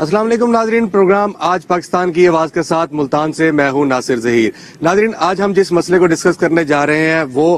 السلام علیکم ناظرین، پروگرام آج پاکستان کی آواز کے ساتھ ملتان سے میں ہوں ناصر ظہیر۔ ناظرین، آج ہم جس مسئلے کو ڈسکس کرنے جا رہے ہیں وہ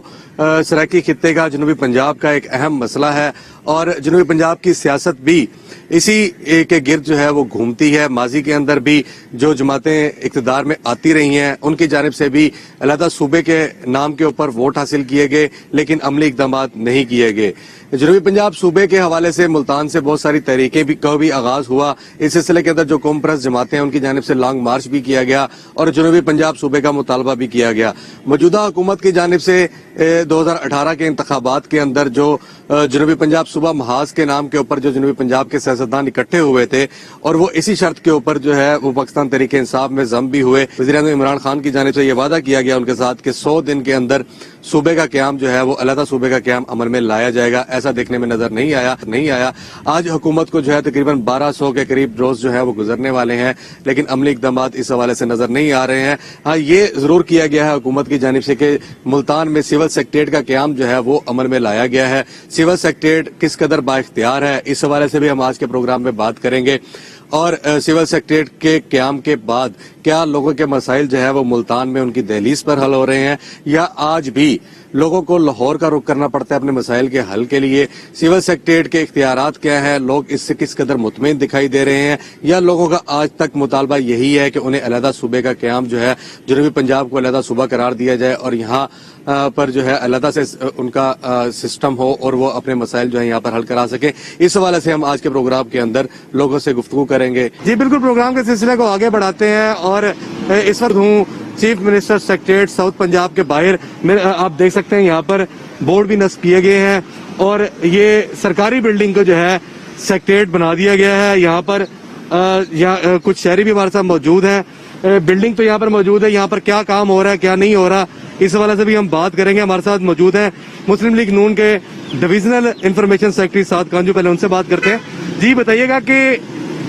سرائیکی خطے کا جنوبی پنجاب کا ایک اہم مسئلہ ہے، اور جنوبی پنجاب کی سیاست بھی اسی کے گرد جو ہے وہ گھومتی ہے۔ ماضی کے اندر بھی جو جماعتیں اقتدار میں آتی رہی ہیں ان کی جانب سے بھی علیحدہ صوبے کے نام کے اوپر ووٹ حاصل کیے گئے، لیکن عملی اقدامات نہیں کیے گئے۔ جنوبی پنجاب صوبے کے حوالے سے ملتان سے بہت ساری تحریکیں کا بھی آغاز ہوا۔ اس سلسلے کے اندر جو قوم پرست جماعتیں ہیں ان کی جانب سے لانگ مارچ بھی کیا گیا اور جنوبی پنجاب صوبے کا مطالبہ بھی کیا گیا۔ موجودہ حکومت کی جانب سے 2018 کے انتخابات کے اندر جو جنوبی پنجاب صوبہ محاذ کے نام کے اوپر جو جنوبی پنجاب کے سیاستدان اکٹھے ہوئے تھے، اور وہ اسی شرط کے اوپر جو ہے وہ پاکستان تحریک انصاف میں ضم بھی ہوئے۔ وزیر اعظم عمران خان کی جانب سے یہ وعدہ کیا گیا ان کے ساتھ کہ 100 دن کے اندر صوبے کا قیام جو ہے وہ علیحدہ صوبے کا قیام عمل میں لایا جائے گا۔ ایسا دیکھنے میں نظر نہیں آیا۔ آج حکومت کو جو ہے تقریباً 1200 کے قریب روز جو ہے وہ گزرنے والے ہیں، لیکن عملی اقدامات اس حوالے سے نظر نہیں آ رہے ہیں۔ ہاں، یہ ضرور کیا گیا ہے حکومت کی جانب سے کہ ملتان میں سول سیکریٹریٹ کا قیام جو ہے وہ عمل میں لایا گیا ہے۔ سول سیکریٹریٹ کس قدر با اختیار ہے، اس حوالے سے بھی ہم آج کے پروگرام میں بات کریں گے، اور سول سیکریٹریٹ کے قیام کے بعد کیا لوگوں کے مسائل جو ہے وہ ملتان میں ان کی دہلیز پر حل ہو رہے ہیں، یا آج بھی لوگوں کو لاہور کا رخ کرنا پڑتا ہے اپنے مسائل کے حل کے لیے۔ سول سیکریٹریٹ کے اختیارات کیا ہیں، لوگ اس سے کس قدر مطمئن دکھائی دے رہے ہیں، یا لوگوں کا آج تک مطالبہ یہی ہے کہ انہیں علیحدہ صوبے کا قیام جو ہے، جنوبی پنجاب کو علیحدہ صوبہ قرار دیا جائے اور یہاں پر جو ہے علیحدہ سے ان کا سسٹم ہو اور وہ اپنے مسائل جو ہے یہاں پر حل کرا سکیں۔ اس حوالے سے ہم آج کے پروگرام کے اندر لوگوں سے گفتگو کریں گے۔ جی بالکل، پروگرام کے سلسلے کو آگے بڑھاتے ہیں، اور اس وقت ہوں chief minister secretariat south Punjab کے باہر۔ آپ دیکھ سکتے ہیں یہاں پر بورڈ بھی نصب کیے گئے ہیں، اور یہ سرکاری بلڈنگ کو جو ہے سیکریٹریٹ بنا دیا گیا ہے۔ یہاں پر کچھ شہری بھی ہمارے ساتھ موجود ہیں۔ بلڈنگ تو یہاں پر موجود ہے، یہاں پر کیا کام ہو رہا ہے کیا نہیں ہو رہا، اس حوالے سے بھی ہم بات کریں گے۔ ہمارے ساتھ موجود ہیں مسلم لیگ نون کے ڈویژنل انفارمیشن سیکرٹری سعد کانجو، پہلے ان سے بات کرتے ہیں۔ جی بتائیے گا کہ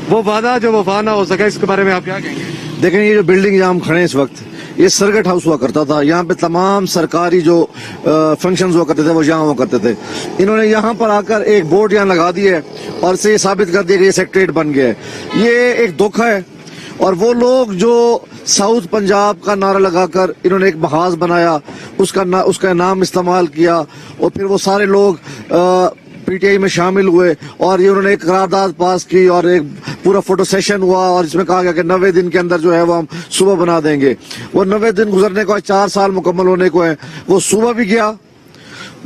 وہ وعدہ جو وفا نہ ہو سکا، اس کے بارے میں آپ کیا کہیں گے؟ دیکھیں، یہ جو بلڈنگ جہاں ہم کھڑے ہیں اس وقت، یہ سرکٹ ہاؤس ہوا کرتا تھا۔ یہاں پہ تمام سرکاری جو فنکشنز ہوا کرتے تھے وہ یہاں ہوا کرتے تھے۔ انہوں نے یہاں پر آ کر ایک بورڈ یہاں لگا دی ہے اور اسے یہ ثابت کر دیا کہ یہ سیکریٹریٹ بن گیا ہے۔ یہ ایک دکھ ہے، اور وہ لوگ جو ساؤتھ پنجاب کا نعرہ لگا کر انہوں نے ایک محاذ بنایا، اس کا نام استعمال کیا، اور پھر وہ سارے لوگ پی ٹی آئی میں شامل ہوئے، اور یہ انہوں نے ایک قرارداد پاس کی اور ایک پورا فوٹو سیشن ہوا، اور اس میں کہا گیا کہ 90 دن کے اندر جو ہے وہ ہم صوبہ بنا دیں گے۔ وہ 90 دن گزرنے کو 4 سال مکمل ہونے کو ہے، وہ صوبہ بھی گیا،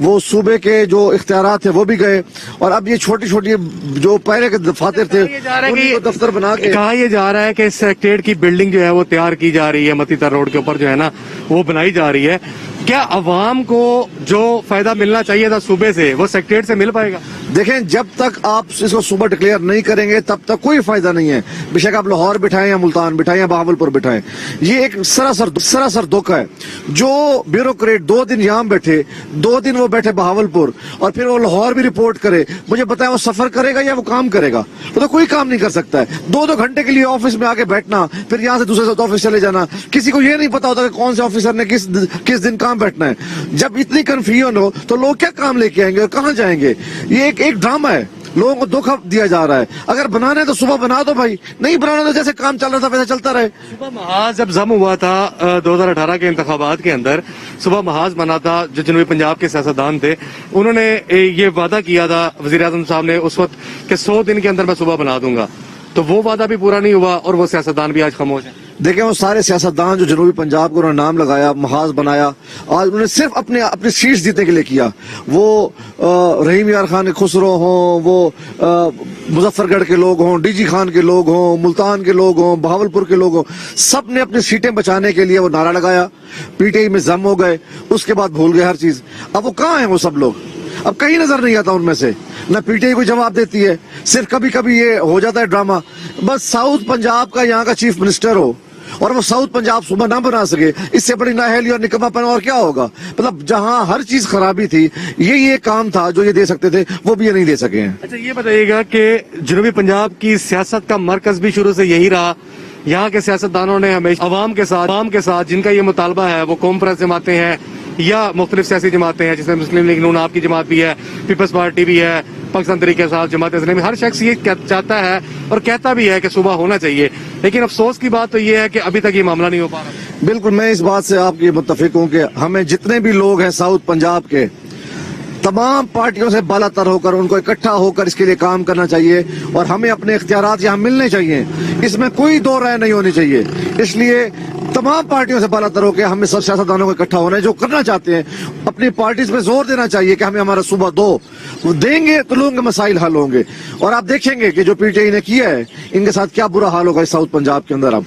وہ صوبے کے جو اختیارات تھے وہ بھی گئے، اور اب یہ چھوٹی چھوٹی جو پہلے کے دفاتر تھے انہیں کو دفتر بنا کے کہا یہ جا رہا ہے کہ سیکریٹریٹ کی بلڈنگ جو ہے وہ تیار کی جا رہی ہے، متی تر روڈ کے اوپر جو ہے نا وہ بنائی جا رہی ہے۔ کیا عوام کو جو فائدہ ملنا چاہیے تھا صوبے سے وہ سیکریٹریٹ سے مل پائے گا؟ دیکھیں، جب تک آپ اس کو صوبہ ڈکلیئر نہیں کریں گے تب تک کوئی فائدہ نہیں ہے، بے شک آپ لاہور بٹھائیں یا ملتان بٹھائیں یا بہاولپور بٹھائیں۔ یہ ایک سراسر دھوکہ ہے۔ جو بیوروکریٹ 2 دن یہاں بیٹھے، 2 دن وہ بیٹھے بہاولپور، اور پھر وہ لاہور بھی رپورٹ کرے، مجھے بتائیں وہ سفر کرے گا یا وہ کام کرے گا؟ وہ تو کوئی کام نہیں کر سکتا ہے۔ 2 گھنٹے کے لیے آفس میں آ کے بیٹھنا، پھر یہاں سے دوسرے آفس چلے جانا، کسی کو یہ نہیں پتا ہوتا کہ کون سے آفیسر نے کس دن کام بیٹھنا ہے۔ جب اتنی کنفیوژن ہو تو لوگ کیا کام لے کے آئیں گے اور کہاں جائیں گے؟ یہ ایک ڈرامہ ہے، لوگوں کو دھوکہ دیا جا رہا ہے۔ اگر بنانا ہے تو صبح بنا دو بھائی، نہیں بنانا تو جیسے کام چل رہا تھا ویسے چلتا رہے۔ صبح محاذ جب ضم ہوا تھا 2018 کے انتخابات کے اندر، صبح محاذ بنا تھا، جو جنوبی پنجاب کے سیاستدان تھے انہوں نے یہ وعدہ کیا تھا وزیر اعظم صاحب نے اس وقت کہ 100 دن کے اندر میں صبح بنا دوں گا، تو وہ وعدہ بھی پورا نہیں ہوا اور وہ سیاستدان بھی آج خاموش ہیں۔ دیکھیں، وہ سارے سیاستدان جو جنوبی پنجاب کو انہوں نے نام لگایا، محاذ بنایا، آج انہوں نے صرف اپنی سیٹس جیتنے کے لیے کیا۔ وہ رحیم یار خان خسرو ہوں، وہ مظفر گڑھ کے لوگ ہوں، ڈی جی خان کے لوگ ہوں، ملتان کے لوگ ہوں، بہاولپور کے لوگ ہوں، سب نے اپنی سیٹیں بچانے کے لیے وہ نعرہ لگایا، پی ٹی آئی میں ضم ہو گئے، اس کے بعد بھول گئے ہر چیز۔ اب وہ کہاں ہیں وہ سب لوگ؟ اب کہیں نظر نہیں آتا ان میں سے، نہ پی ٹی آئی کوئی جواب دیتی ہے، صرف کبھی کبھی یہ ہو جاتا ہے ڈرامہ۔ بس ساؤتھ پنجاب کا یہاں کا چیف منسٹر ہو اور وہ ساؤتھ پنجاب صوبہ نہ بنا سکے، اس سے بڑی نااہلی اور نکما پن اور کیا ہوگا؟ مطلب جہاں ہر چیز خرابی تھی، یہ کام تھا جو یہ دے سکتے تھے، وہ بھی یہ نہیں دے سکے ہیں۔ اچھا، یہ بتائیے گا کہ جنوبی پنجاب کی سیاست کا مرکز بھی شروع سے یہی رہا، یہاں کے سیاستدانوں نے ہمیشہ عوام کے ساتھ جن کا یہ مطالبہ ہے، وہ قوم پرست جماعتیں ہیں، یا مختلف سیاسی جماعتیں ہیں، جس میں مسلم لیگ نون آپ کی جماعت بھی ہے، پیپلز پارٹی بھی ہے، پاکستان تحریک انصاف، جماعت اسلامی، ہر شخص یہ چاہتا ہے اور کہتا بھی ہے کہ صوبہ ہونا چاہیے، لیکن افسوس کی بات تو یہ ہے کہ ابھی تک یہ معاملہ نہیں ہو پا رہا۔ بالکل میں اس بات سے آپ کی متفق ہوں کہ ہمیں جتنے بھی لوگ ہیں ساؤتھ پنجاب کے تمام پارٹیوں سے بالا تر ہو کر ان کو اکٹھا ہو کر اس کے لیے کام کرنا چاہیے اور ہمیں اپنے اختیارات یہاں ملنے چاہیے، اس میں کوئی دو رائے نہیں ہونی چاہیے۔ اس لیے تمام پارٹیوں سے بالا تر ہو کے ہمیں سب سیاستدانوں کو اکٹھا ہونا ہے، جو کرنا چاہتے ہیں اپنی پارٹیز پہ زور دینا چاہیے کہ ہمیں ہمارا صوبہ دو، وہ دیں گے تو لوگوں کے مسائل حل ہوں گے۔ اور آپ دیکھیں گے کہ جو پی ٹی آئی نے کیا ہے ان کے ساتھ کیا برا حال ہوگا اس ساؤتھ پنجاب کے اندر۔ اب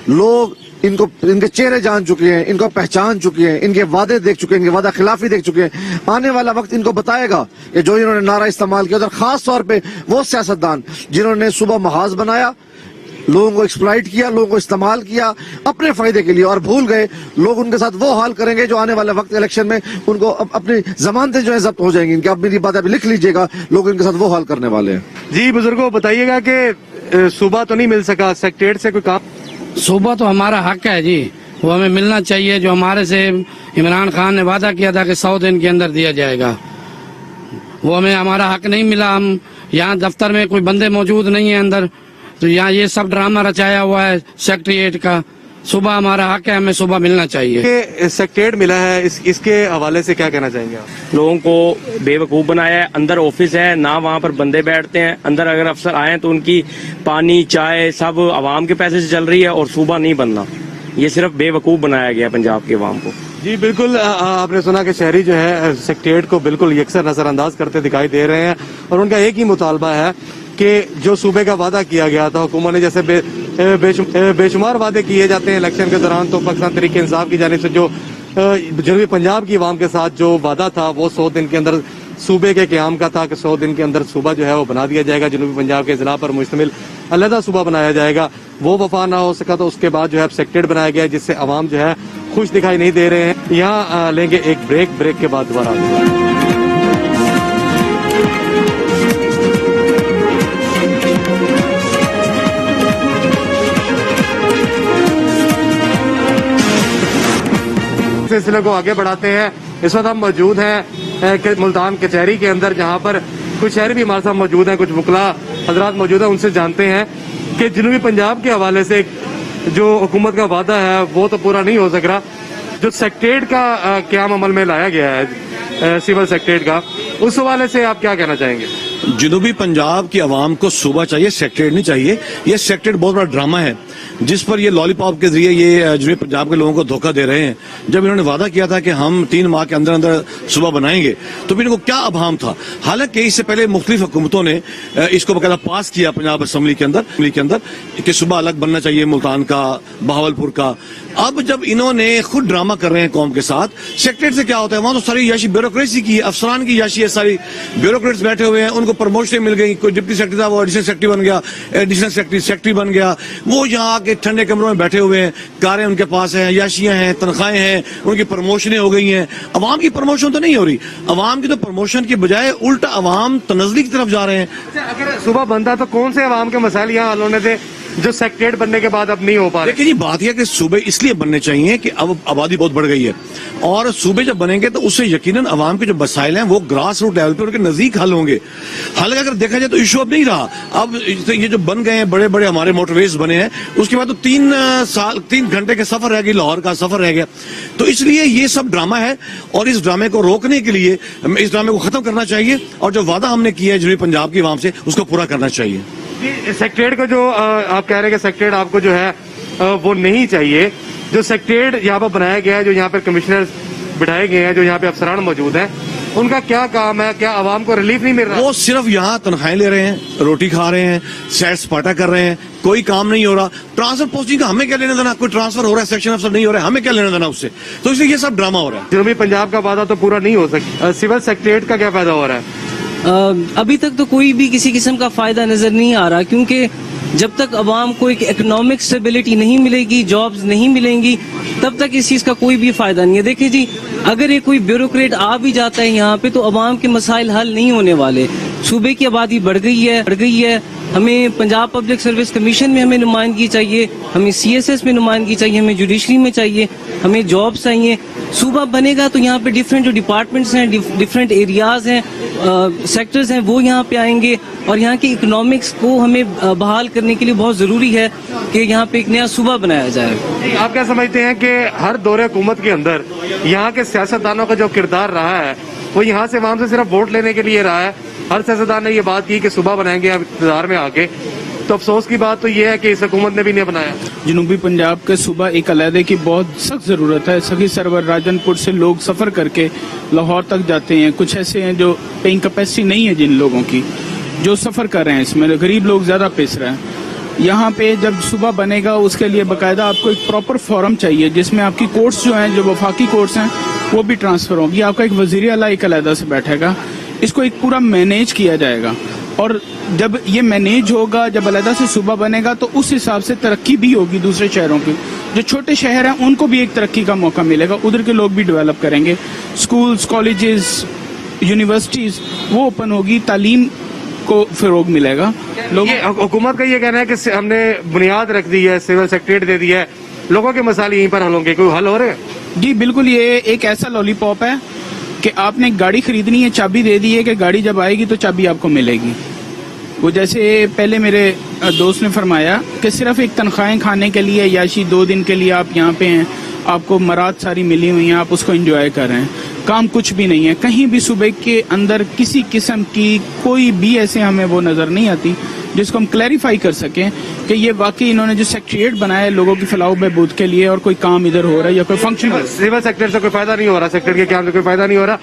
لوگ ان کے چہرے جان چکے ہیں، ان کو پہچان چکے ہیں، ان کے وعدے دیکھ چکے ہیں، ان کے وعدہ خلافی دیکھ چکے ہیں۔ آنے والا وقت ان کو بتائے گا کہ جو انہوں نے نعرہ استعمال کیا، اور خاص طور پہ وہ سیاستدان جنہوں نے صوبہ محاذ بنایا، لوگوں کو ایکسپلائٹ کیا، لوگوں کو استعمال کیا اپنے فائدے کے لیے اور بھول گئے، لوگ ان کے ساتھ وہ حال کریں گے جو آنے والے وقت الیکشن میں ان کو اپنی ضمانتیں جو ہے ضبط ہو جائیں گی۔ ان کی اب میری بات ابھی لکھ لیجئے گا، لوگ ان کے ساتھ وہ حال کرنے والے ہیں۔ جی بزرگوں، بتائیے گا کہ صوبہ تو نہیں مل سکا، سیکٹریٹ سے کوئی کام؟ صوبہ تو ہمارا حق ہے جی، وہ ہمیں ملنا چاہیے۔ جو ہمارے سے عمران خان نے وعدہ کیا تھا کہ 100 دن کے اندر دیا جائے گا، وہ ہمیں ہمارا حق نہیں ملا۔ ہم یہاں دفتر میں کوئی بندے موجود نہیں ہیں اندر، تو یہاں یہ سب ڈرامہ رچایا ہوا ہے سیکٹریٹ کا۔ صوبہ ہمارا حق ہے، ہمیں صوبہ ملنا چاہیے۔ کہ سیکٹریٹ ملا ہے، اس کے حوالے سے کیا کہنا چاہیں گے آپ؟ لوگوں کو بے وقوف بنایا ہے۔ اندر آفس ہے نہ، وہاں پر بندے بیٹھتے ہیں۔ اندر اگر افسر آئے تو ان کی پانی چائے سب عوام کے پیسے سے چل رہی ہے، اور صوبہ نہیں بننا۔ یہ صرف بے وقوف بنایا گیا پنجاب کے عوام کو۔ جی بالکل، آپ نے سنا کہ شہری جو ہے سیکٹریٹ کو بالکل یکسر نظر انداز کرتے دکھائی دے رہے ہیں، اور ان کا ایک ہی مطالبہ ہے کہ جو صوبے کا وعدہ کیا گیا تھا حکومت نے، جیسے بے شمار وعدے کیے جاتے ہیں الیکشن کے دوران، تو پاکستان تحریک انصاف کی جانب سے جو جنوبی پنجاب کی عوام کے ساتھ جو وعدہ تھا وہ 100 دن کے اندر صوبے کے قیام کا تھا کہ 100 دن کے اندر صوبہ جو ہے وہ بنا دیا جائے گا، جنوبی پنجاب کے اضلاع پر مشتمل علیحدہ صوبہ بنایا جائے گا۔ وہ وفا نہ ہو سکا تو اس کے بعد جو ہے سیکٹریٹ بنایا گیا، جس سے عوام جو ہے خوش دکھائی نہیں دے رہے ہیں۔ یہاں لیں گے ایک بریک کے بعد دوبارہ آتے ہیں۔ سلسلے کو آگے بڑھاتے ہیں۔ اس وقت ہم موجود ہیں ملتان کچہری کے اندر، جہاں پر کچھ شہری بھی ہمارے ساتھ موجود ہیں، کچھ وکلاء حضرات موجود ہیں۔ ان سے جانتے ہیں کہ جنوبی پنجاب کے حوالے سے جو حکومت کا وعدہ ہے وہ تو پورا نہیں ہو سک رہا، جو سیکٹریٹ کا قیام عمل میں لایا گیا ہے، سول سیکٹریٹ کا، اس حوالے سے آپ کیا کہنا چاہیں گے؟ جنوبی پنجاب کی عوام کو صوبہ چاہیے، سیکٹریٹ نہیں چاہیے۔ یہ سیکٹریٹ بہت بڑا ڈرامہ ہے جس پر یہ لالی پاپ کے ذریعے یہ جنوبی پنجاب کے لوگوں کو دھوکہ دے رہے ہیں۔ جب انہوں نے وعدہ کیا تھا کہ ہم 3 ماہ کے اندر اندر صوبہ بنائیں گے، تو پھر ان کو کیا ابہام تھا؟ حالانکہ اس سے پہلے مختلف حکومتوں نے اس کو باقاعدہ پاس کیا پنجاب اسمبلی کے اندر کہ صوبہ الگ بننا چاہیے، ملتان کا، بہاولپور کا۔ اب جب انہوں نے خود ڈرامہ کر رہے ہیں قوم کے ساتھ، سیکٹریٹ سے کیا ہوتا ہے؟ وہاں تو ساری یاشی بیوروکریسی کی، افسران کی یاشی ہے، ساری بیوروکریٹس بیٹھے ہوئے ہیں، ان کو پروموشن مل گئی۔ کوئی ڈپٹی سیکرٹری تھا وہ ایڈیشنل سیکرٹری بن گیا، ایڈیشنل سیکرٹری بن گیا، وہ یہاں کے ٹھنڈے کمروں میں بیٹھے ہوئے ہیں، کاریں ان کے پاس ہیں، یاشیاں ہیں، تنخواہیں ہیں، ان کی پروموشنیں ہو گئی ہیں۔ عوام کی پروموشن تو نہیں ہو رہی، عوام کی تو پروموشن کی بجائے الٹا عوام تنزلی کی طرف جا رہے ہیں۔ اگر صوبہ بنتا تو کون سے عوام کے مسائل یہاں حل ہونے تھے جو سیکٹریٹ بننے کے بعد اب نہیں ہو پا رہے؟ لیکن یہ بات یہ کہ صوبے اس لیے بننے چاہیے کہ اب آبادی بہت بڑھ گئی ہے، اور صوبے جب بنیں گے تو اس سے یقیناً عوام کے جو مسائل ہیں وہ گراس روٹ لیول پہ ان کے نزدیک حل ہوں گے۔ حالانکہ اگر دیکھا جائے تو ایشو اب نہیں رہا، اب یہ جو بن گئے ہیں بڑے بڑے ہمارے موٹر ویز بنے ہیں، اس کے بعد تو 3 گھنٹے کے سفر رہ گئی، لاہور کا سفر رہ گیا۔ تو اس لیے یہ سب ڈرامہ ہے، اور اس ڈرامے کو روکنے کے لیے اس ڈرامے کو ختم کرنا چاہیے، اور جو وعدہ ہم نے کیا ہے جنوبی پنجاب کی عوام سے اس کو پورا کرنا چاہیے۔ سیکٹریٹ کو جو آپ کہہ رہے ہیں کہ سیکٹریٹ آپ کو جو ہے وہ نہیں چاہیے، جو سیکٹریٹ یہاں پر بنایا گیا ہے، جو یہاں پر کمشنر بٹھائے گئے ہیں، جو یہاں پہ افسران موجود ہیں، ان کا کیا کام ہے؟ کیا عوام کو ریلیف نہیں مل رہا؟ وہ صرف یہاں تنخواہیں لے رہے ہیں، روٹی کھا رہے ہیں، سیٹ سپاٹا کر رہے ہیں، کوئی کام نہیں ہو رہا۔ ٹرانسفر پوسٹنگ کا ہمیں کیا لینا دینا؟ کوئی ٹرانسفر ہو رہا ہے، سیکشن افسر نہیں ہو رہا ہے، ہمیں کیا لینا دینا اس سے؟ تو اس لیے یہ سب ڈرامہ ہو رہا ہے۔ جنوبی پنجاب کا وعدہ تو پورا نہیں ہو سکتا، سول سیکٹریٹ کا کیا فائدہ ہو رہا ہے؟ ابھی تک تو کوئی بھی کسی قسم کا فائدہ نظر نہیں آ رہا، کیونکہ جب تک عوام کو ایک اکنامک سٹیبلٹی نہیں ملے گی، جابز نہیں ملیں گی، تب تک اس چیز کا کوئی بھی فائدہ نہیں ہے۔ دیکھیں جی، اگر یہ کوئی بیوروکریٹ آ بھی جاتا ہے یہاں پہ تو عوام کے مسائل حل نہیں ہونے والے۔ صوبے کی آبادی بڑھ گئی ہے، हमें पंजाब पब्लिक सर्विस कमीशन में हमें नुमाइंदगी चाहिए, हमें CSS में नुमाइंदगी चाहिए, हमें जुडिशरी में चाहिए, हमें जॉब्स चाहिए। सूबा बनेगा तो यहाँ पे डिफरेंट जो डिपार्टमेंट्स हैं, डिफरेंट एरियाज हैं, सेक्टर्स हैं, वो यहाँ पे आएंगे और यहाँ की इकोनॉमिक्स को हमें बहाल करने के लिए बहुत ज़रूरी है कि यहाँ पे एक नया सूबा बनाया जाए। आप क्या समझते हैं कि हर दौरे हुकूमत के अंदर यहाँ के सियासतदानों का जो किरदार रहा है वो यहाँ से वहां से सिर्फ वोट लेने के लिए रहा है? हर सियासतदान ने ये बात की कि सूबा बनाएंगे अब इक़्तिदार में आके, तो अफसोस की बात तो ये है कि इस हुकूमत ने भी नहीं बनाया। जनूबी पंजाब के सूबा एक अलहदे की बहुत सख्त ज़रूरत है। सभी सरवर राजनपुर से लोग सफ़र करके लाहौर तक जाते हैं। कुछ ऐसे हैं जो पेइंग कैपेसिटी नहीं है जिन लोगों की, जो सफ़र कर रहे हैं, इसमें गरीब लोग ज़्यादा पिस रहे हैं। यहाँ पे जब सूबा बनेगा उसके लिए बाकायदा आपको एक प्रॉपर फॉरम चाहिए जिसमें आपकी कोर्ट्स जो हैं, जो वफाकी कोर्ट्स हैं, वो भी ट्रांसफ़र होंगी। आपका एक वज़ीर आला एक अलहदा से बैठेगा, इसको एक पूरा मैनेज किया जाएगा और जब ये मैनेज होगा, जब अलहदा से सूबा बनेगा तो उस हिसाब से तरक्की भी होगी। दूसरे शहरों की जो छोटे शहर हैं उनको भी एक तरक्की का मौका मिलेगा, उधर के लोग भी डेवलप करेंगे। स्कूल्स, कॉलेजेस, यूनिवर्सिटीज़ वो ओपन होगी, तालीम को फ़रोग मिलेगा। ये हुकूमत का ये कहना है कि हमने बुनियाद रख दी है, सिविल सेक्रेटरी दे दिया है, लोगों के मसाले यहीं पर हल होंगे। कोई हल हो रहे हैं? जी बिल्कुल, ये एक ऐसा लॉलीपॉप है कि आपने एक गाड़ी खरीदनी है, चाबी दे दी है कि गाड़ी जब आएगी तो चाबी आपको मिलेगी। वो जैसे पहले मेरे दोस्त ने फरमाया कि सिर्फ एक तनख्वाहें खाने के लिए याशी 2 दिन के लिए आप यहाँ पे हैं, आपको मराद सारी मिली हुई हैं, आप उसको एंजॉय कर रहे हैं, काम कुछ भी नहीं है। कहीं भी सूबे के अंदर किसी किस्म की कोई भी ऐसे हमें वो नज़र नहीं आती जिसको हम क्लैरिफाई कर सकें कि ये वाकई इन्होंने जो सेक्रेटरीट बनाया है लोगों की फलाह बहबूद के लिए और कोई काम इधर हो रहा है या कोई फंक्शन हो रहा है। सिविल सेक्टर से कोई फायदा नहीं हो रहा, सेक्टर के काम से कोई फायदा नहीं हो रहा।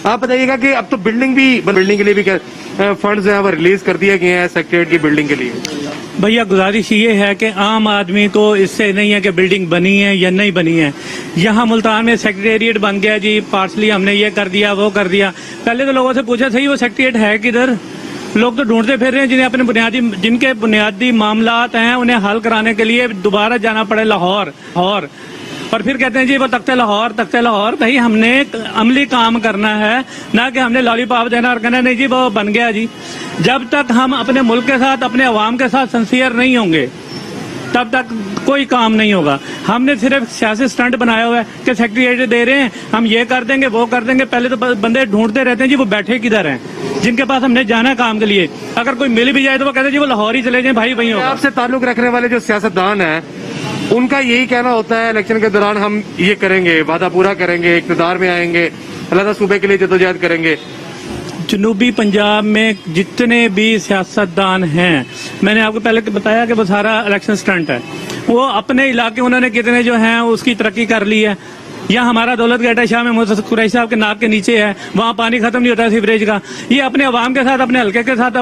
आप बताइएगा कि अब तो बिल्डिंग के लिए भी फंड्स हैं वो रिलीज कर दिए गए हैं सेक्रेटरीट की बिल्डिंग के लिए। भैया गुजारिश ये है कि आम आदमी को इससे नहीं है कि बिल्डिंग बनी है या नहीं बनी है। यहाँ मुल्तान में सेक्रेटेरिएट बन गया जी, पार्सली हमने ये कर दिया वो कर दिया। पहले तो लोगों से पूछा सही वो सेक्रेटेरिएट है किधर? लोग तो ढूंढते फिर रहे हैं जिन्हें अपने जिनके बुनियादी मामलात हैं उन्हें हल कराने के लिए दोबारा जाना पड़े लाहौर और फिर कहते हैं जी वो तख्ते लाहौर। भाई हमने अमली काम करना है, ना कि हमने लॉलीपॉप देना और कहना नहीं जी वो बन गया जी। जब तक हम अपने मुल्क के साथ, अपने अवाम के साथ सिंसियर नहीं होंगे तब तक कोई काम नहीं होगा। हमने सिर्फ सियासी स्टंट बनाया हुआ है कि सेक्रेटरीट दे रहे हैं, हम ये कर देंगे वो कर देंगे। पहले तो बंदे ढूंढते रहते हैं जी वो बैठे किधर हैं, जिनके पास हमने जाना काम के लिए। अगर कोई मिल भी जाए तो वो कहते हैं जी वो लाहौर ही चले जाएं, भाई वहीं होगा। आपसे ताल्लुक रखने वाले जो सियासतदान हैं उनका यही कहना होता है इलेक्शन के दौरान हम ये करेंगे, वादा पूरा करेंगे, इक़्तिदार में आएंगे, अलग सूबे के लिए जदोजहद करेंगे। जनूबी पंजाब में जितने भी सियासतदान हैं, मैंने आपको पहले बताया कि वो सारा इलेक्शन स्टंट है। वो अपने इलाके उन्होंने कितने जो हैं उसकी तरक्की कर ली है। यहाँ हमारा दौलत गेटा शाह में मोहम्मद कुरैशी साहब के नाक के नीचे है, वहाँ पानी खत्म नहीं होता सीवरेज का। ये अपने अवाम के साथ, अपने हल्के के साथ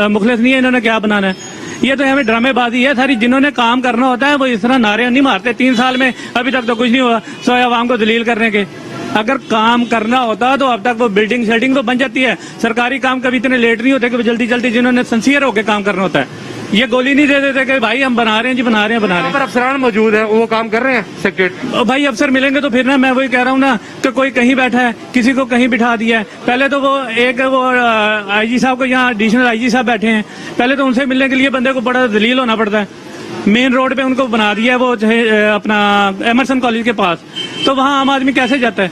मुखलिस नहीं है, इन्होंने क्या बनाना है? ये तो हमें ड्रामेबाजी है सारी। जिन्होंने काम करना होता है वो इस तरह नारे नहीं मारते। 3 साल में अभी तक तो कुछ नहीं हुआ सोए अवाम को दलील करने के। अगर काम करना होता तो अब तक वो बिल्डिंग शेल्डिंग तो बन जाती है। सरकारी काम कभी इतने लेट नहीं होते कि जल्दी जल्दी जिन्होंने सिंसियर होकर काम करना होता है ये गोली नहीं दे देते कि भाई हम बना रहे हैं जी, बना रहे हैं। पर अफसरान मौजूद है, वो काम कर रहे हैं सेक्रेटरी। भाई अफसर मिलेंगे तो फिर ना, मैं वही कह रहा हूँ ना कि कोई कहीं बैठा है, किसी को कहीं बिठा दिया है। पहले तो वो IG साहब को यहाँ एडिशनल IG साहब बैठे हैं, पहले तो उनसे मिलने के लिए बंदे को बड़ा दलील होना पड़ता है। मेन रोड पे उनको बना दिया है वो अपना एमरसन कॉलेज के पास, तो वहाँ आम आदमी कैसे जाता है?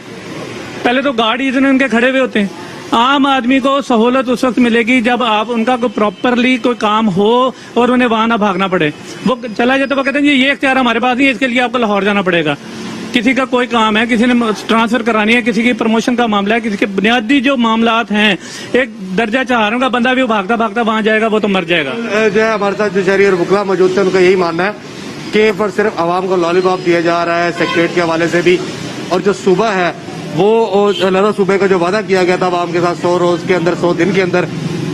पहले तो गाड़ी इतने उनके खड़े हुए होते हैं। आम आदमी को सहूलत उस वक्त मिलेगी जब आप उनका कोई प्रॉपरली कोई काम हो और उन्हें वहां ना भागना पड़े। वो चला जाए तो वो कहते हैं जी ये इख्तियार हमारे पास नहीं है, इसके लिए आपको लाहौर जाना पड़ेगा। किसी का कोई काम है, किसी ने ट्रांसफर करानी है, किसी की प्रमोशन का मामला है, किसी के बुनियादी जो मामलात हैं, एक दर्जा चारों का बंदा भी भागता भागता वहां जाएगा, वो तो मर जाएगा। जो है हमारे साथ जो शहरी और वकला मौजूद थे उनका यही मानना है कि पर सिर्फ आवाम को लॉलीपॉप दिया जा रहा है सेक्रेटरीट के हवाले से भी, और जो सूबा है वो अलहदा सूबे का जो वादा किया गया था आवाम के साथ 100 रोज के अंदर, 100 दिन के अंदर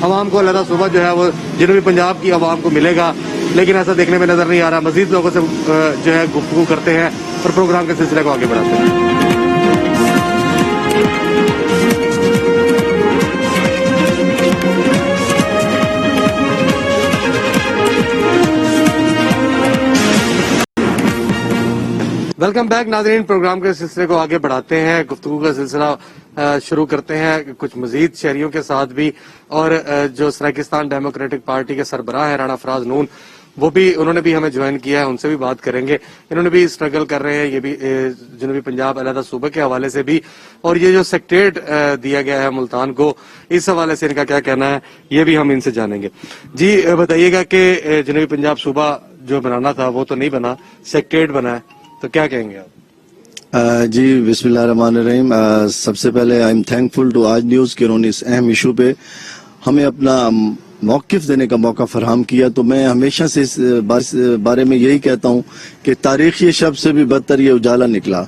आवाम को अलहदा सूबा जो है वो जनूबी पंजाब की आवाम को मिलेगा, लेकिन ऐसा देखने में नजर नहीं आ रहा। मजीद लोगों से जो है गुफ्तगू करते हैं और प्रोग्राम के सिलसिले को आगे बढ़ाते हैं। वेलकम बैक नाज़रीन, प्रोग्राम के सिलसिले को आगे बढ़ाते हैं, गुफ्तगू का सिलसिला शुरू करते हैं कुछ मजीद शहरियों के साथ भी। और जो सराकिस्तान डेमोक्रेटिक पार्टी के सरबराह है राणा फराज नून, वो भी उन्होंने भी हमें ज्वाइन किया है, उनसे भी बात करेंगे। इन्होंने भी स्ट्रगल कर रहे हैं, ये भी जनूबी पंजाब अलहदा सूबे के हवाले से भी, और ये जो सेक्रेट दिया गया है मुल्तान को, इस हवाले से इनका क्या कहना है ये भी हम इनसे जानेंगे। जी बताइएगा कि जनूबी पंजाब सूबा जो बनाना था वो तो नहीं बना, सेक्रेट बना है, तो क्या कहेंगे आप? जी बिस्मिल्लाहिर्रहमानिर्रहीम। सबसे पहले आई एम थैंकफुल टू आज न्यूज़ कि उन्होंने इस अहम इशू पे हमें अपना मौक़िफ़ देने का मौका फराहम किया। तो मैं हमेशा से इस बारे में यही कहता हूँ कि तारीख़ी शब से भी बदतर ये उजाला निकला।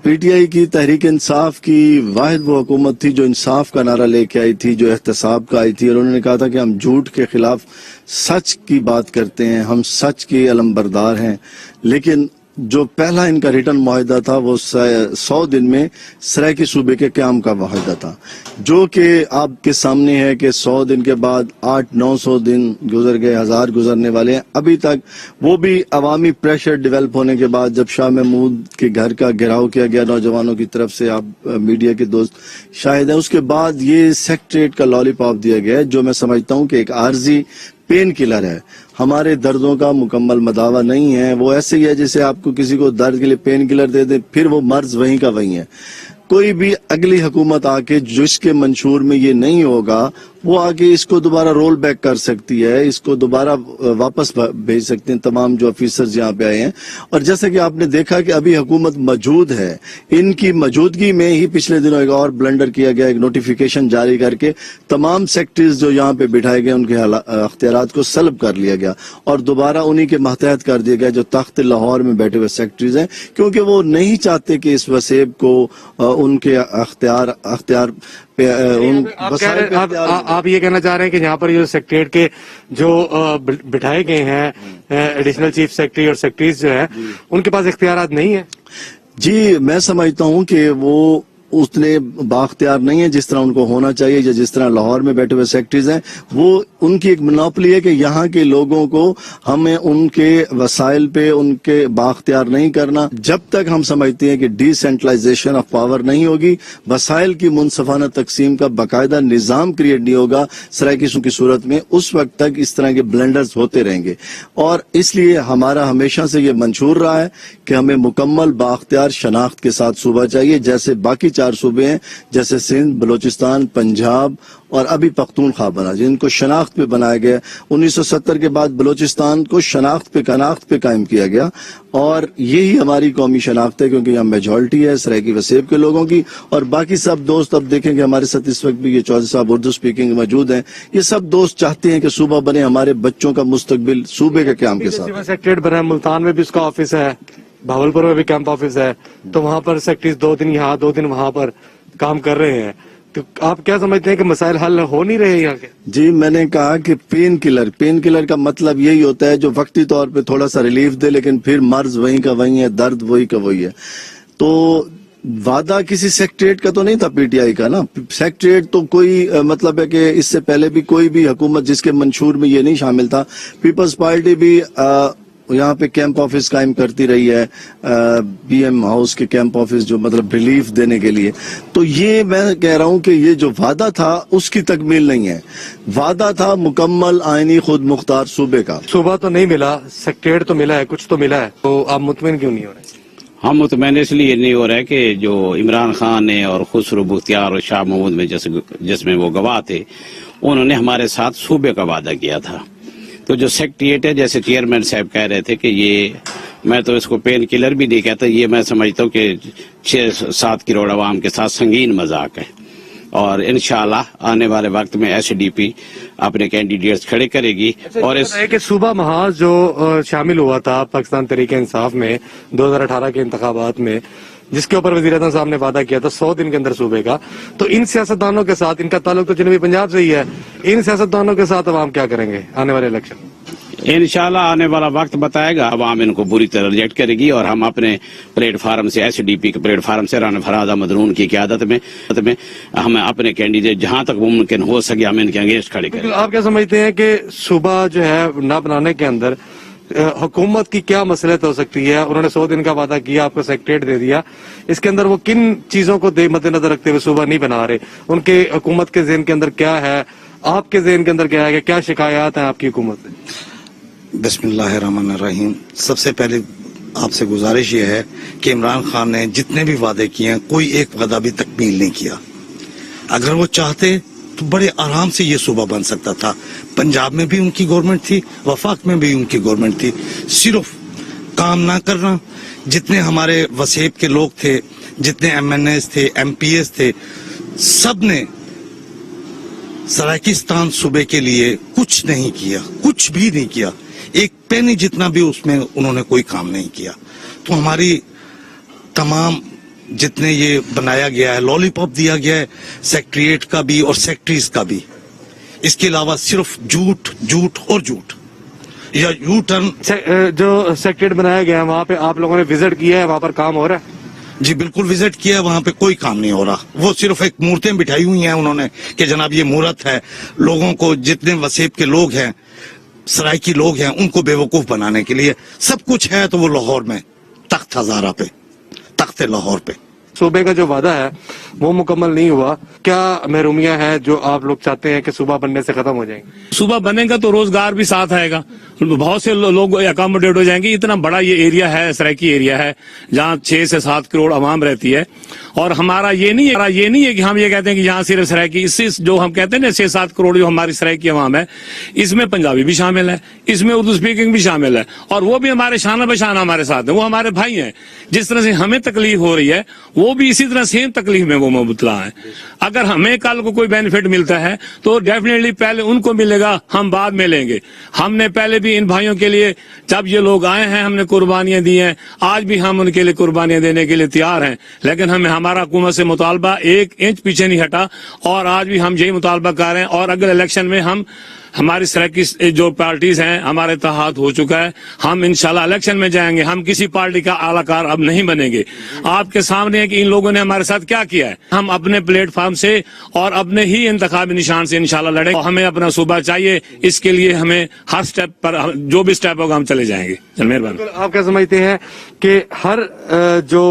पीटीआई की तहरीक इंसाफ की वाहिद वो हुकूमत थी जो इंसाफ का नारा लेके आई थी, जो एहतसाब का आई थी, और उन्होंने कहा था कि हम झूठ के खिलाफ सच की बात करते हैं, हम सच के अलमबरदार हैं। लेकिन जो पहला इनका रिटर्न मुआहदा था वो 100 दिन में सराइकी सूबे के क़याम का मुआहदा था, जो कि आपके सामने है कि 100 दिन के बाद 800-900 दिन गुजर गए, 1000 गुजरने वाले हैं। अभी तक वो भी अवामी प्रेशर डेवलप होने के बाद, जब शाह महमूद के घर का घेराव किया गया नौजवानों की तरफ से, आप मीडिया के दोस्त शायद है, उसके बाद ये सेक्रेटरीट का लॉलीपॉप दिया गया है, जो मैं समझता हूँ कि एक आर्जी पेन किलर है, हमारे दर्दों का मुकम्मल मदावा नहीं है। वो ऐसे ही है जैसे आपको किसी को दर्द के लिए पेन किलर दे दे, फिर वो मर्ज वहीं का वहीं है। कोई भी अगली हुकूमत आके जिसके मंशूर में ये नहीं होगा, वो आके इसको दोबारा रोल बैक कर सकती है, इसको दोबारा वापस भेज सकते हैं तमाम जो ऑफिसर्स यहाँ पे आए हैं। और जैसे कि आपने देखा कि अभी हुकूमत मौजूद है, इनकी मौजूदगी में ही पिछले दिनों एक और ब्लंडर किया गया, एक नोटिफिकेशन जारी करके तमाम सेक्रेटरीज जो यहाँ पे बिठाए गए उनके अख्तियारात को सल्ब कर लिया गया और दोबारा उन्हीं के महतहत कर दिया गया जो तख्त लाहौर में बैठे हुए सेक्रेटरीज हैं, क्योंकि वो नहीं चाहते कि इस वसेब को उनके अख्तियार पे आप ये कहना चाह रहे हैं कि यहाँ पर जो सेक्रेटरीट के जो बिठाए गए हैं एडिशनल चीफ सेक्रेटरी और सेक्रेटरीज जो है, उनके पास इख्तियारात नहीं है? जी मैं समझता हूँ कि वो उतने बाख्तियार नहीं है जिस तरह उनको होना चाहिए, या जिस तरह लाहौर में बैठे हुए सेक्रेटरीज हैं, वो उनकी एक मोनोपोली है कि यहाँ के लोगों को हमें उनके वसाइल पे उनके बाख्तियार नहीं करना। जब तक हम समझते हैं कि डिसेंट्रलाइजेशन ऑफ पावर नहीं होगी, वसाइल की मुनसफाना तकसीम का बाकायदा निज़ाम क्रिएट नहीं होगा सराइकियों की सूरत में, उस वक्त तक इस तरह के ब्लेंडर्स होते रहेंगे। और इसलिए हमारा हमेशा से ये मंशूर रहा है कि हमें मुकम्मल बाख्तियार शनाख्त के साथ सूबा चाहिए, जैसे बाकी 4 सूबे हैं, जैसे सिंध, बलोचिस्तान, पंजाब और अभी पख्तूनख्वा बना, जिनको शनाख्त पे बनाया गया। 1970 के बाद बलोचिस्तान को शनाख्त पे कायम किया गया, और यही हमारी कौमी शनाख्त है, क्योंकि यहाँ मेजॉरिटी है सराइकी वसेब के लोगों की। और बाकी सब दोस्त, अब देखेंगे हमारे साथ इस वक्त भी ये चौधरी साहब उर्दू स्पीकिंग मौजूद हैं, ये सब दोस्त चाहते हैं कि सूबा बने, हमारे बच्चों का मुस्तकबिल सूबे के क़याम के साथ। सेक्रेटरीट बना है, मुल्तान में भी उसका ऑफिस है, भावलपुर में भी कैंप ऑफिस है, तो वहां पर सेक्रेटरीज 2 दिन यहाँ 2 दिन वहां पर काम कर रहे हैं। तो आप क्या समझते हैं कि मसाइल हल हो नहीं रहे यहाँ के? जी मैंने कहा कि पेन किलर का मतलब यही होता है जो वक्ती तौर पे थोड़ा सा रिलीफ दे, लेकिन फिर मर्ज वहीं का वहीं है, दर्द वही का वही है। तो वादा किसी सेक्रेटरीट का तो नहीं था पीटीआई का ना, सेक्रेटरीट तो कोई मतलब है कि इससे पहले भी कोई भी हुकूमत जिसके मंशूर में ये नहीं शामिल था। पीपल्स पार्टी भी यहाँ पे कैंप ऑफिस कायम करती रही है, बीएम हाउस के कैंप ऑफिस, जो मतलब रिलीफ देने के लिए। तो ये मैं कह रहा हूँ कि ये जो वादा था उसकी तकमील नहीं है, वादा था मुकम्मल आईनी खुद मुख्तार सूबे का। सूबा तो नहीं मिला, सेक्रेटरीट तो मिला है, कुछ तो मिला है, तो आप मुतमिन क्यों नहीं हो रहे? हम मुतमैन इसलिए नहीं हो रहा है कि जो इमरान खान ने और खुसरो बख्तियार और शाह महमूद में जिसमें वो गवाह थे, उन्होंने हमारे साथ सूबे का वादा किया था। तो जो सेक्रेटरीट है, जैसे चेयरमैन साहब कह रहे थे कि ये, मैं तो इसको पेन किलर भी नहीं कहता, ये मैं समझता हूँ कि 6-7 करोड़ आवाम के साथ संगीन मजाक है। और इंशाल्लाह आने वाले वक्त में एसडीपी अपने कैंडिडेट्स खड़े करेगी। और इस कि सूबा महाज जो शामिल हुआ था पाकिस्तान तहरीक इंसाफ में 2018 के इंतखाबात में, जिसके ऊपर वज़ीर-ए-आज़म साहब ने वादा किया था 100 दिन के अंदर सूबे का, तो इन सियासतदानों के साथ, इनका ताल्लुक तो जनूबी पंजाब से ही है, इन सियासतदानों के साथ अवाम क्या करेंगे आने वाले इलेक्शन? इंशाल्लाह आने वाला वक्त बताएगा, अवाम इनको बुरी तरह रिजेक्ट करेगी। और हम अपने प्लेटफार्म से, एसडीपी के प्लेटफार्म से, राना फराज अहमद नून की क़यादत में हम अपने कैंडिडेट जहां तक मुमकिन हो सके हम इनके अगेंस्ट खड़े करें। आप क्या समझते हैं कि सूबा जो है ना बनाने के अंदर हुकूमत की क्या मसलियत हो सकती है? उन्होंने 100 दिन का वादा किया, आपको सेक्रेटरीट दे दिया, इसके अंदर वो किन चीजों को मद्देनजर रखते हुए सूबा नहीं बना रहे? उनके हुकूमत के ज़हन के अंदर क्या है, आपके ज़हन के अंदर क्या है, क्या शिकायत है आपकी हुकूमत से? बिस्मिल्लाहिर्रहमानिर्रहीम। सबसे पहले आपसे गुजारिश ये है कि इमरान खान ने जितने भी वादे किए हैं कोई एक वादा भी तकमील नहीं किया। अगर वो चाहते तो बड़े आराम से ये सूबा बन सकता था। पंजाब में भी उनकी गवर्नमेंट थी, वफाक में भी उनकी गवर्नमेंट थी, सिर्फ काम ना करना। जितने हमारे वसेब के लोग थे, जितने MNAs थे, MPs थे, सब ने सराकिस्तान सूबे के लिए कुछ नहीं किया, कुछ भी नहीं किया। एक पेनी जितना भी उसमें उन्होंने कोई काम नहीं किया। तो हमारी तमाम जितने ये बनाया गया है, लॉलीपॉप दिया गया है सेक्रेटरीट का भी और सेक्रेटरीज का भी, इसके अलावा सिर्फ झूठ झूठ और झूठ या यू टर्न। जो सेक्रेटरीट बनाया गया है वहाँ पे आप लोगों ने विजिट किया है, वहाँ पर काम हो रहा है? जी बिल्कुल विजिट किया है, वहाँ पे कोई काम नहीं हो रहा। वो सिर्फ एक मूर्तें बिठाई हुई हैं उन्होंने कि जनाब ये मूर्त है, लोगों को जितने वसेब के लोग हैं, सराइकी लोग हैं, उनको बेवकूफ बनाने के लिए। सब कुछ है तो वो लाहौर में तख्त हजारा पे, तख्त लाहौर पे। सूबे का जो वादा है वो मुकम्मल नहीं हुआ, क्या महरूमियां हैं जो आप लोग चाहते हैं कि सूबा बनने से खत्म हो जाएंगे? सुबह बनेगा तो रोजगार भी साथ आएगा, बहुत से लोग अकोमोडेट हो जाएंगे। इतना बड़ा ये एरिया है, सराइकी एरिया है, जहाँ 6 से 7 करोड़ आवाम रहती है। और हमारा ये नहीं है कि हम ये कहते हैं कि यहाँ सिर्फ सराइकी, इससे जो हम कहते हैं ना 6-7 करोड़ जो हमारी सराइकी आवाम है, इसमें पंजाबी भी शामिल है, इसमें उर्दू स्पीकिंग भी शामिल है, और वो भी हमारे शाना बशाना हमारे साथ है, वो हमारे भाई हैं। जिस तरह से हमें तकलीफ हो रही है वो भी इसी तरह सेम तकलीफ में वो मुबतला है। अगर हमें कल को कोई बेनिफिट मिलता है तो डेफिनेटली पहले उनको मिलेगा, हम बाद में लेंगे। हमने पहले भी इन भाइयों के लिए जब ये लोग आए हैं हमने कुर्बानियां दी हैं, आज भी हम उनके लिए कुर्बानियां देने के लिए तैयार हैं। लेकिन हमारा हुकूमत से मुतालबा 1 इंच पीछे नहीं हटा, और आज भी हम यही मुतालबा कर रहे हैं। और अगले इलेक्शन में हमारी सराइकी जो पार्टीज हैं हमारे इत्तेहाद हो चुका है, हम इंशाल्लाह इलेक्शन में जाएंगे। हम किसी पार्टी का आलाकार अब नहीं बनेंगे। आपके सामने है कि इन लोगों ने हमारे साथ क्या किया है। हम अपने प्लेटफॉर्म से और अपने ही इंतखाबी निशान से इंशाल्लाह लड़ेंगे। हमें अपना सूबा चाहिए, इसके लिए हमें हर स्टेप पर जो भी स्टेप होगा हम चले जाएंगे। मेहरबानी। आप क्या समझते हैं कि हर जो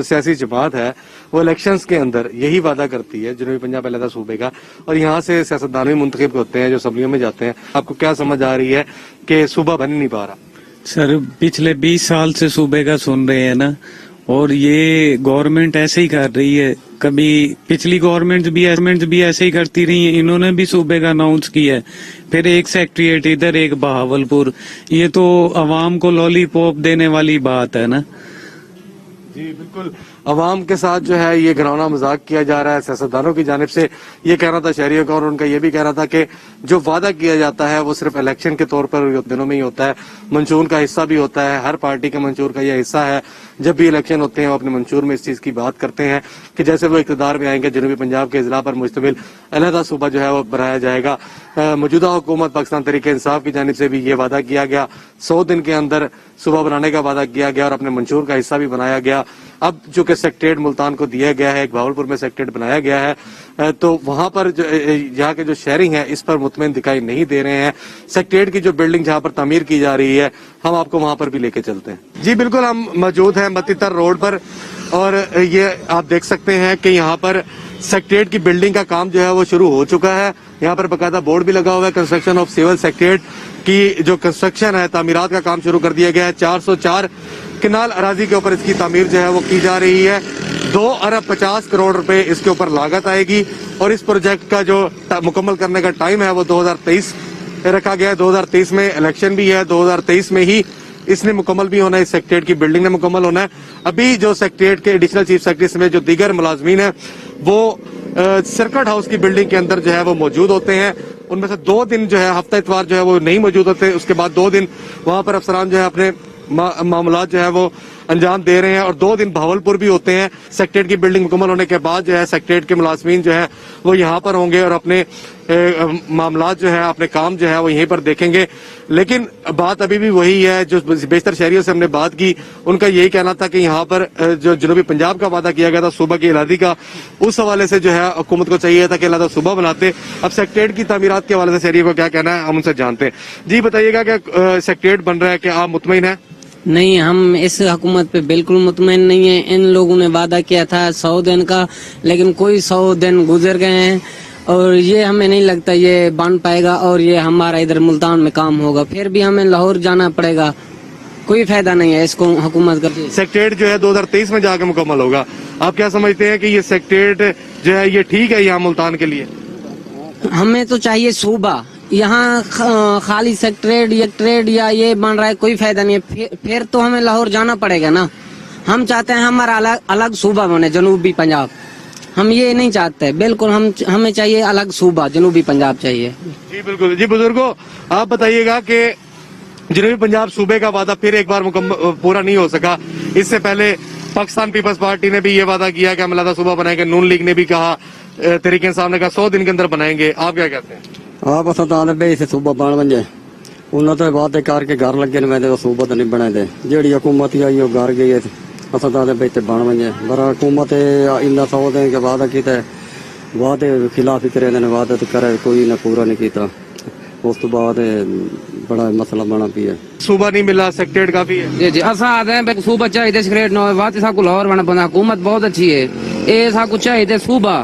सियासी जमात है वो इलेक्शंस के अंदर यही वादा करती है, जनूबी पंजाब अलहदा सूबे का, और यहाँ से सियासतदान भी मुंतखब होते हैं जो असम्बलियों में जाते हैं, आपको क्या समझ आ रही है कि सूबा बन नहीं पा रहा? सर पिछले 20 साल से सूबे का सुन रहे हैं ना, और ये गवर्नमेंट ऐसे ही कर रही है। कभी पिछली गवर्नमेंट भी ऐसे ही करती रही है, इन्होंने भी सूबे का अनाउंस किया है, फिर एक सेक्रेटरीट इधर एक बहावलपुर। ये तो अवाम को लॉलीपॉप देने वाली बात है ना। जी बिल्कुल, अवाम के साथ जो है ये घिनौना मजाक किया जा रहा है सियासतदानों की जानिब से। ये कहना था शहरियों का, और उनका ये भी कहना था कि जो वादा किया जाता है वो सिर्फ इलेक्शन के तौर पर दिनों में ही होता है, मंशूर का हिस्सा भी होता है। हर पार्टी के मंशूर का यह हिस्सा है, जब भी इलेक्शन होते हैं वो अपने मंशूर में इस चीज की बात करते हैं कि जैसे वो इक़्तिदार में आएंगे जनूबी पंजाब के जिला पर मुश्तमिल अलहदा सूबा जो है वो बनाया जाएगा। मौजूदा हुकूमत पाकिस्तान तहरीक इंसाफ की जानिब से भी ये वादा किया गया, 100 दिन के अंदर सूबा बनाने का वादा किया गया और अपने मंशूर का हिस्सा भी बनाया गया। अब जो कि सेक्रेटरीट मुल्तान को दिया गया है, एक भावलपुर में सेक्रेटरीट बनाया गया है, तो वहां पर जो यहाँ के जो शहरी हैं इस पर मुतमईन दिखाई नहीं दे रहे हैं। सेक्रेटरीट की जो बिल्डिंग जहाँ पर तामीर की जा रही है, हम आपको वहां पर भी लेके चलते हैं। जी बिल्कुल, हम मौजूद हैं मतीतर रोड पर, और ये आप देख सकते हैं कि यहाँ पर सेक्रेटरीट की बिल्डिंग का काम जो है वो शुरू हो चुका है। यहाँ पर बाकायदा बोर्ड भी लगा हुआ है, कंस्ट्रक्शन ऑफ सिविल सेक्रेटरीट की जो कंस्ट्रक्शन है, तामीरात का काम शुरू कर दिया गया है। 404 किनाल अराजी के ऊपर इसकी तामीर जो है वो की जा रही है। 2 अरब 50 करोड़ रुपए इसके ऊपर लागत आएगी, और इस प्रोजेक्ट का जो मुकम्मल करने का टाइम है वो 2023 रखा गया है। 2023 में इलेक्शन भी है, 2023 में ही इसने मुकम्मल भी होना है, इस सेक्रेटरीट की बिल्डिंग ने मुकम्मल होना है। अभी जो सेक्रेटरीट के एडिशनल चीफ सेक्रेटरी समेत जो दीगर मुलाजमीन है वो सर्किट हाउस की बिल्डिंग के अंदर जो है वो मौजूद होते हैं। उनमें से 2 दिन जो है हफ्ता इतवार जो है वो नहीं मौजूद होते, उसके बाद 2 दिन वहां पर अफसरान जो है अपने मामलात जो है वो अंजाम दे रहे हैं और 2 दिन भावलपुर भी होते हैं। सेक्रेटेरिएट की बिल्डिंग मुकम्मल होने के बाद जो है सेक्रेटेरिएट के मुलाजमीन जो है वो यहाँ पर होंगे और अपने मामलात जो है, अपने काम जो है वो यहीं पर देखेंगे। लेकिन बात अभी भी वही है, जो बेशतर शहरियों से हमने बात की, उनका यही कहना था कि यहाँ पर जो जनूबी पंजाब का वादा किया गया था सूबा की अलहदी का, उस हवाले से जो है हुकूमत को चाहिए था कि अलहदा सूबा बनाते। अब सेक्रेटेरिएट की तामीरात के हवाले से शहरियों को क्या कहना है, हम उनसे जानते हैं। जी बताइएगा कि सेक्रेटेरिएट बन रहा है, क्या आप मुतमईन हैं? नहीं, हम इस हुकूमत पे बिल्कुल मुतमईन नहीं है। इन लोगों ने वादा किया था 100 दिन का, लेकिन कोई 100 दिन गुजर गए हैं और ये हमें नहीं लगता ये बन पाएगा और ये हमारा इधर मुल्तान में काम होगा। फिर भी हमें लाहौर जाना पड़ेगा, कोई फायदा नहीं है इसको हुकूमत का। सेक्रेटेरिएट जो है 2023 में जाकर मुकम्मल होगा। आप क्या समझते हैं कि ये सेक्रेटेरिएट जो है ये ठीक है यहाँ मुल्तान के लिए? हमें तो चाहिए सूबा। यहाँ खाली सेक्रेटेरिएट या ये बन रहा है, कोई फायदा नहीं है। फिर तो हमें लाहौर जाना पड़ेगा ना। हम चाहते हैं हमारा अलग सूबा बने, जनूबी पंजाब। हम ये नहीं चाहते बिल्कुल। हमें चाहिए अलग सूबा, जनूबी पंजाब चाहिए। जी बिल्कुल। जी बुजुर्गो, आप बताइएगा कि जनूबी पंजाब सूबे का वादा फिर एक बार पूरा नहीं हो सका। इससे पहले पाकिस्तान पीपल्स पार्टी ने भी ये वादा किया कि हम अलहदा सूबा बनाएंगे। नून लीग ने भी कहा, तहरीक इंसाफ ने कहा 100 दिन के अंदर बनाएंगे। आप क्या कहते हैं? आप असदान बे इसे सूबा बन वजे उन्होंने तो बातें करके घर लगे ने सूबा तो नहीं बने दे। जी हुकूमत आई वो घर गई है असदान बे बन वजे, पर हुकूमत इन्ना 100 दिन के वादा किया, वादे खिलाफ ही करे, वादा तो करे कोई ने पूरा नहीं किया। उस तो बाद बड़ा मसला बना पिया। सूबा नहीं मिला, सेक्रेटेरिएट काफी है। जी जी असा आते सूबा चाहिए सेक्रेटेरिएट न वात साकू लाहौर बना बंदा। हुकूमत बहुत अच्छी है, ये साकू चाहिए सूबा।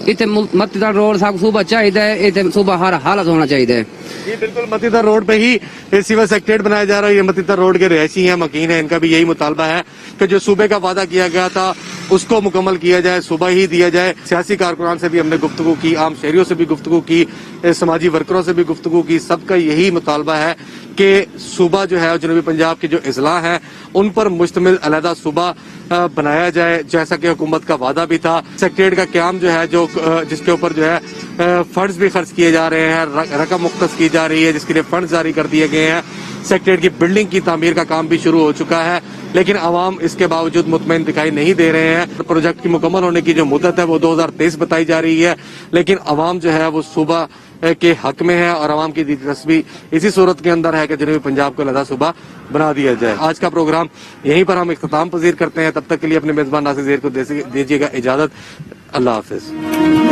इतने मत्तीदार रोड साकू सूबा चाहिए, इतने सूबा हर हालत होना चाहिए। जी बिल्कुल, मत्तीदार रोड पे ही सिविल सेक्रेटेरिएट बनाया जा रहा है। ये मत्तीदार रोड के रहसी हैं, मकीन है, इनका भी यही मुतालबा है कि जो सूबे का वादा किया गया था उसको मुकम्मल किया जाए, सूबा ही दिया जाए। सियासी कारकुनान से भी हमने गुफ्तगू की, आम शहरियों से भी गुफ्तगू की, समाजी वर्करों से भी गुफ्तगू की। सबका यही मुतालबा है कि सूबा जो है जनूबी पंजाब के जो अजला हैं उन पर मुश्तमिल अलहदा सूबा बनाया जाए, जैसा कि हुकूमत का वादा भी था। सेक्रेटेरिएट का क्याम जो है, जो जिसके ऊपर जो है फंड्स भी खर्च किए जा रहे हैं, रकम मुख्तस की जा रही है, जिसके लिए फंड जारी कर दिए गए हैं। सेक्रेटेरिएट की बिल्डिंग की तामीर का काम भी शुरू हो चुका है, लेकिन अवाम इसके बावजूद मुतमईन दिखाई नहीं दे रहे हैं। प्रोजेक्ट की मुकम्मल होने की जो मुद्दत है वो 2023 बताई जा रही है, लेकिन अवाम जो है वो सूबा के हक में है और अवाम की दिलचस्पी इसी सूरत के अंदर है कि जनूबी पंजाब को अलहदा सूबा बना दिया जाए। आज का प्रोग्राम यहीं पर हम इख्तिताम पजीर करते हैं। तब तक के लिए अपने मेजबान नासिर ज़हीर को दीजिएगा इजाजत। अल्लाह हाफिज।